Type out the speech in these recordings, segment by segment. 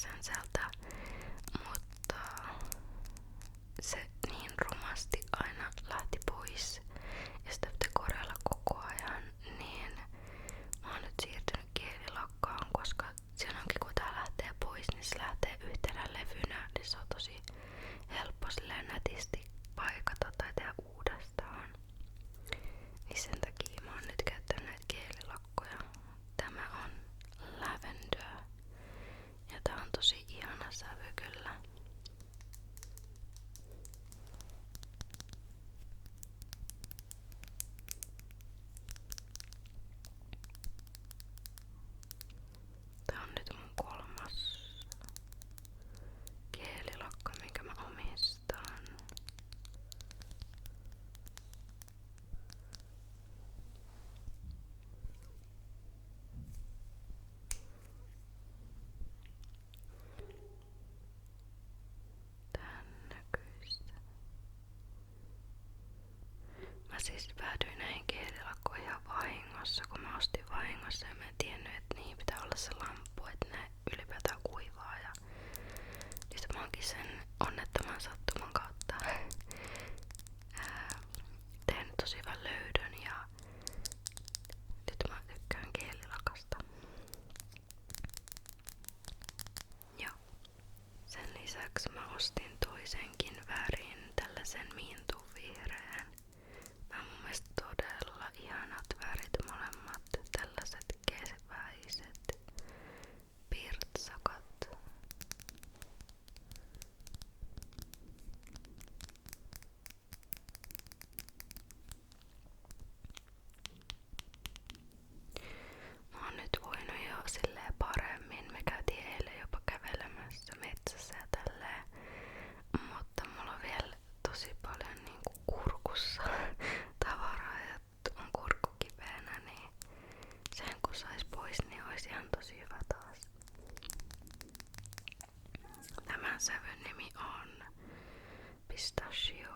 Essenceltä, mutta se niin rumasti aina lähti pois ja sitä pitää korjalla koko ajan, niin mä oon nyt siirtynyt kielilakkaan, koska siinä onkin kun tää lähtee pois, niin se lähtee yhtenä levynä, niin se on tosi helppo silleen nätisti paikata tai tehdä uudestaan. Niin sen takia mä oon nyt käyttänyt näitä kielilakkoja. Tämä on Lavender ja tää on tosi ihana sävy kyllä. Tää on nyt mun 3. kielilakka, minkä mä omistan. Tän näköistä. Mä siis päädyin näihin kielilakkoihin ihan vahingossa, kun mä ostin vahingossa ja mä en tiennyt, että niihin pitää olla se lamppu, että ne ylipäätään kuivaa. Ja sitten mä oonkin sen onnettoman sattuman kautta tehnyt tosi hyvän löydön ja nyt mä tykkään kielilakasta. Ja sen lisäksi mä ostin toisenkin värin, tällaisen mintuvihreän. Mä mun mielestä todella ihanat värit molemmat, tällaiset keväiset pirtsakat. Mä oon nyt voinut jo silleen paremmin. Me käytiin eilen jopa kävelemässä metsässä ja tälleen. Mutta mulla on vielä tosi paljon niinku kurkussa tavaraa ja on kurkku kipeänä, niin sen kun sais pois, niin olisi ihan tosi hyvä taas. Tämän sävyn nimi on Pistachio.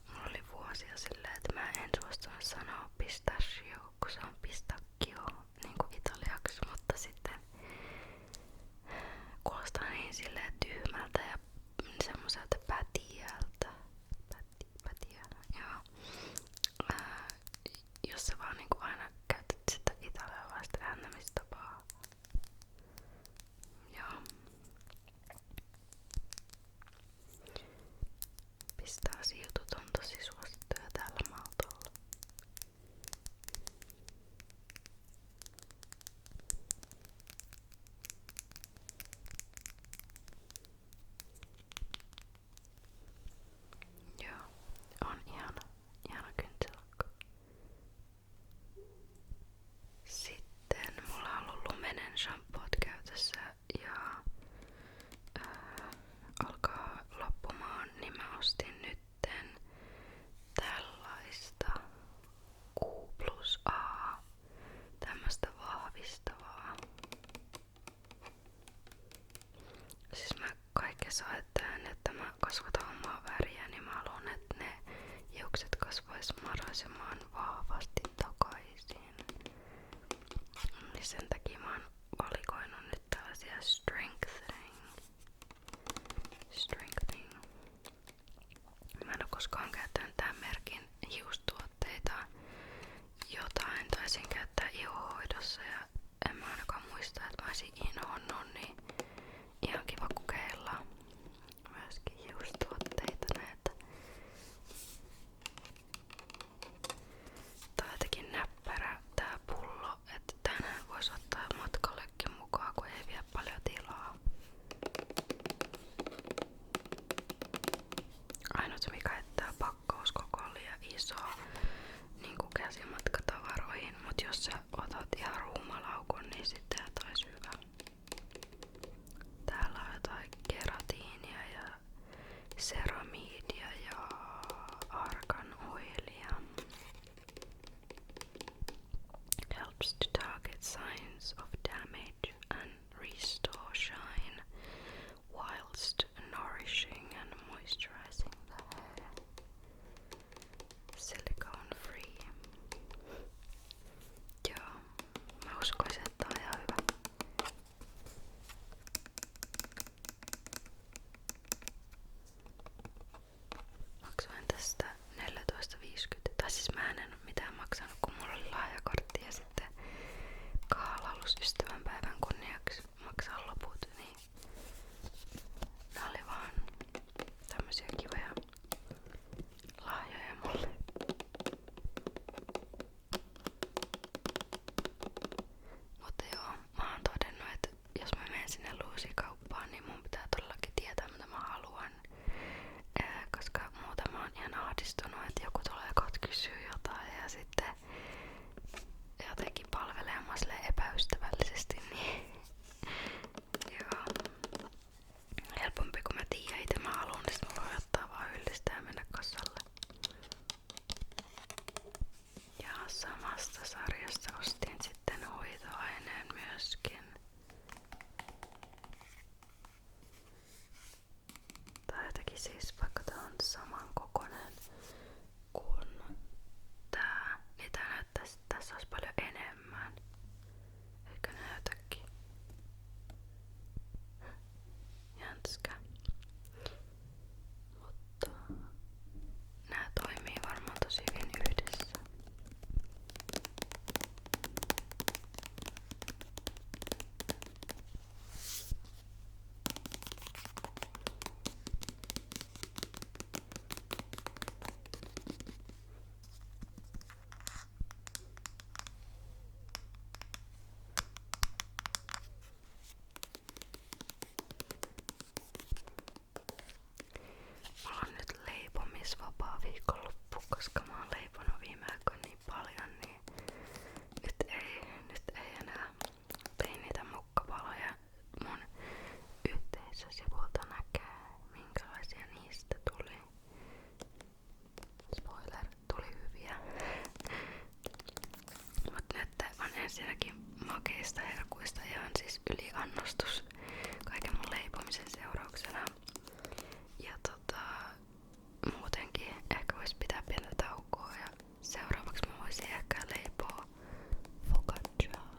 Mulla oli vuosia silleen, että mä en suostunut sanoa pistachio, kun se on pistacchio niinku italiaksi, mutta sitten kuulostaa niin silleen tyhmältä ja semmoiselta pätiältä. Pätiä, joo. Jos sä vaan niinku aina käytät sitä italialaista ääntämistapaa. Joo. Pistasiojutut on tosi suosittuja täällä Maltalla. Joo, on ihana kynttilakka. Sitten mulla on ollut lumenen shampoot käytössä ja alkaa loppumaan, niin mä ostin nytten tällaista Q+A, tämmöstä vahvistavaa. Siis mä kaikessa ajattelen, että mä kasvatan omaa väriä, niin mä haluan, että ne hiukset kasvais maisemaan vahvasti takaisin. Niin sen takia mä oon valikoinut nyt tällaisia strengthening. Mä en oo koskaan käyttänyt tämän merkin hiustuotteita. Jotain taisin käyttää ihohoidossa ja en mä ainakaan muista, että mä olisin inhonnut, niin ihan kiva kokeilla myöskin hiustuotteita näitä. Tää on jotenkin näppärä tää pullo, että tänään vois ottaa matkallekin mukaan, kun ei vie paljon tilaa. Ainut mikä ettää pakkauskoko on liian iso niinku käsimatkatavaroihin, mut jos sä otat ihan ruumalaukun, niin sitten ois hyvä. Täällä on jotain keratiinia ja ceramidia ja argan oilia. Helps to target signs of damage and restore shine whilst nourishing and moisturizing the hair. Silicone free. Joo, mä uskoisin, että tää on ihan hyvä. ensinnäkin makeista herkuista ihan siis yliannostus kaiken mun leipomisen seurauksena. Ja muutenkin ehkä vois pitää pientä taukoa ja seuraavaksi mä voisin ehkä leipoa focacciaa.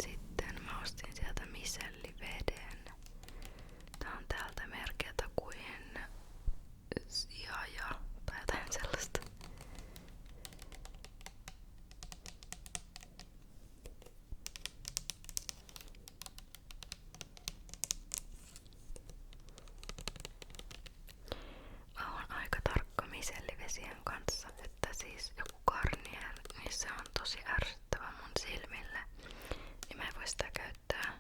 Sitten mä ostin sieltä miselliveden. Tää on tältä merkeltä kuin Jaja tai jotain sellaista. Mä oon aika tarkka misellivesien kanssa, että siis joku Garnier, niin se on tosi ärsyttävä mun silmille. Niin mä en voi sitä käyttää.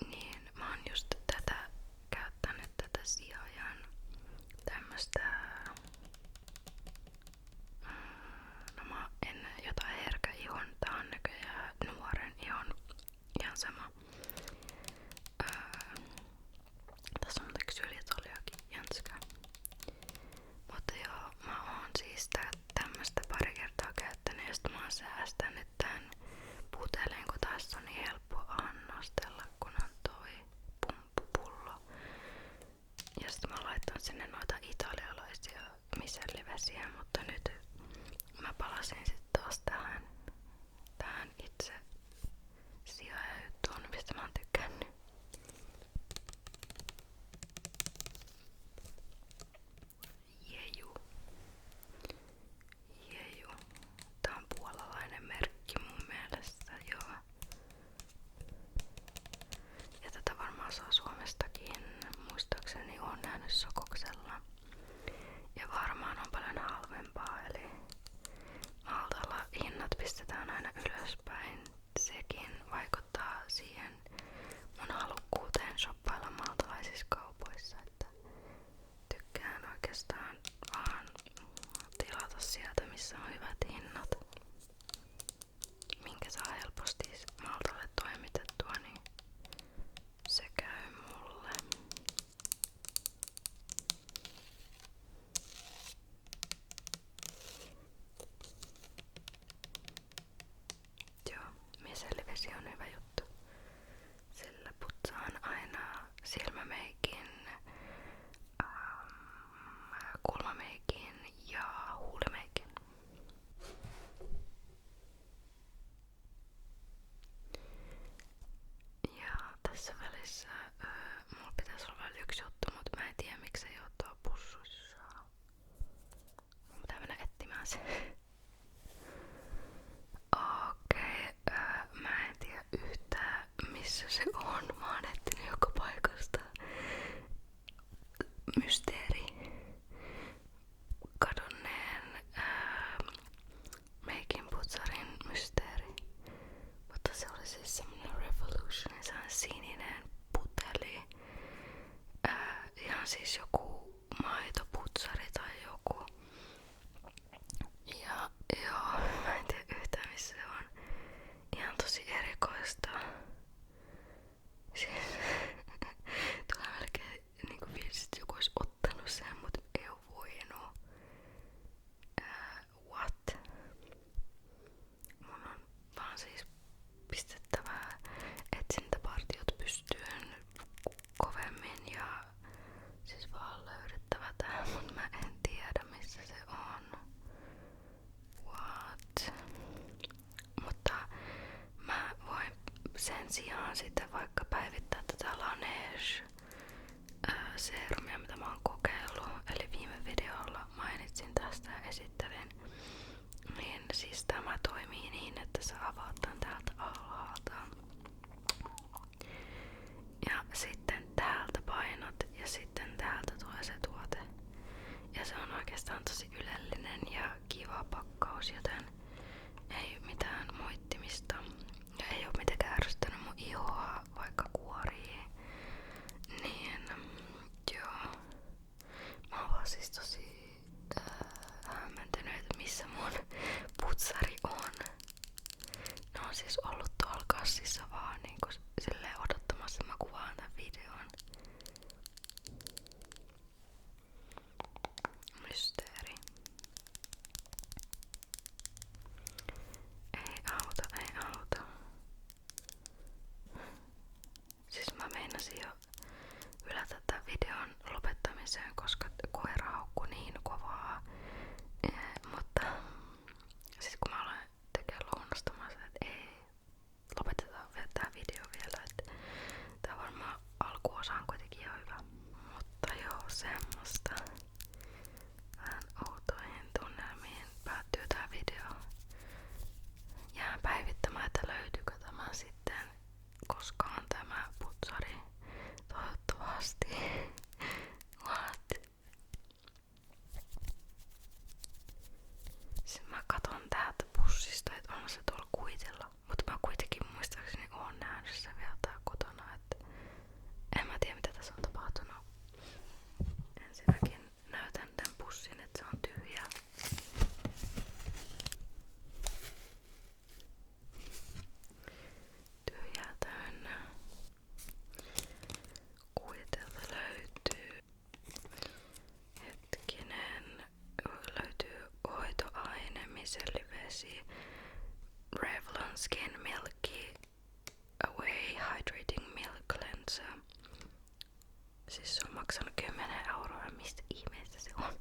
Niin mä oon just tätä käyttänyt, tätä Siajan tämmöstä. No mä en jotain herkä ihon, tää on näköjään nuoren ihon ihan sama. Tässä on muuten ksylitoliakin jänskää. Mutta joo, mä oon siis tämmöstä pari kertaa käyttänyt ja sit mä oon säästänyt tän puteleen, kun tässä on niin helppo annostella, kun on toi pumppupullo. Ja sit mä oon laittanut sinne noita italialaisia misellivesiä, mutta nyt mä palasin sit taas tähän itse sijajuttuun, mistä mä oon tykännyt. Jeju. Tää on puolalainen merkki mun mielestä, joo. Ja tätä varmaan saa Suomestakin, muistaakseni oon nähnyt Sokoksella. Ja varmaan on paljon halvempaa, eli Maltalla hinnat pistetään aina ylöspäin. Sekin vaikuttaa siihen mun halukkuuteen shoppailla maltalaisissa kaupoissa, että tykkään oikeastaan vaan tilata sieltä, missä on hyvät hinnat. Minkä saa helposti Maltalle toimitettua, niin se käy mulle. Joo, misellivesi on hyvä juttu. Sillä putsaan aina silmämeikin, kulmameikin ja huulimeikin. Ja tässä välissä mulla pitäisi olla vielä yksi juttu, mutta mä en tiedä miksi ei oo tuo pussuissa. Mun pitää mennä etsimään se. Okei, mä en tiedä yhtään missä se on. Mä oon etsinyt joka paikasta. Mysteeri. Kadonneen meikin putsarin mysteeri. Mutta se oli siis semmonen Revolution, se on sininen puteli. Ihan siis joku maitoputsari tai joku. Ja joo, mä en tiedä yhtään missä se on. Ihan tosi erikoista. Siis tulee melkein niinku fiilis, että joku olisi ottanut sen, mut ei oo voinut. What? Mun on vaan siis pistettävä etsintäpartiot pystyyn kovemmin ja siis vaan löydettävä tää, mut mä en tiedä missä se on. What? Mutta mä voin sen sijaan sitten vaikka päivittää tätä Laneige seerumia, mitä mä oon kokeillut. Eli viime videolla mainitsin tästä ja esittelin. Niin siis tämä toimii niin, että sä avaat tän täältä alhaalta. Ja sitten täältä painat ja sitten täältä tulee se tuote. Ja se on oikeastaan tosi ylellinen ja kiva pakkaus, joten ei mitään moittimista. Ja ei oo mitenkään ärsyttänyt mun ihoa tämmösiä Revlon Skin Milky Away Hydrating Milk Cleanser. Siis se on maksanut 10 €. Mistä ihmeestä se on?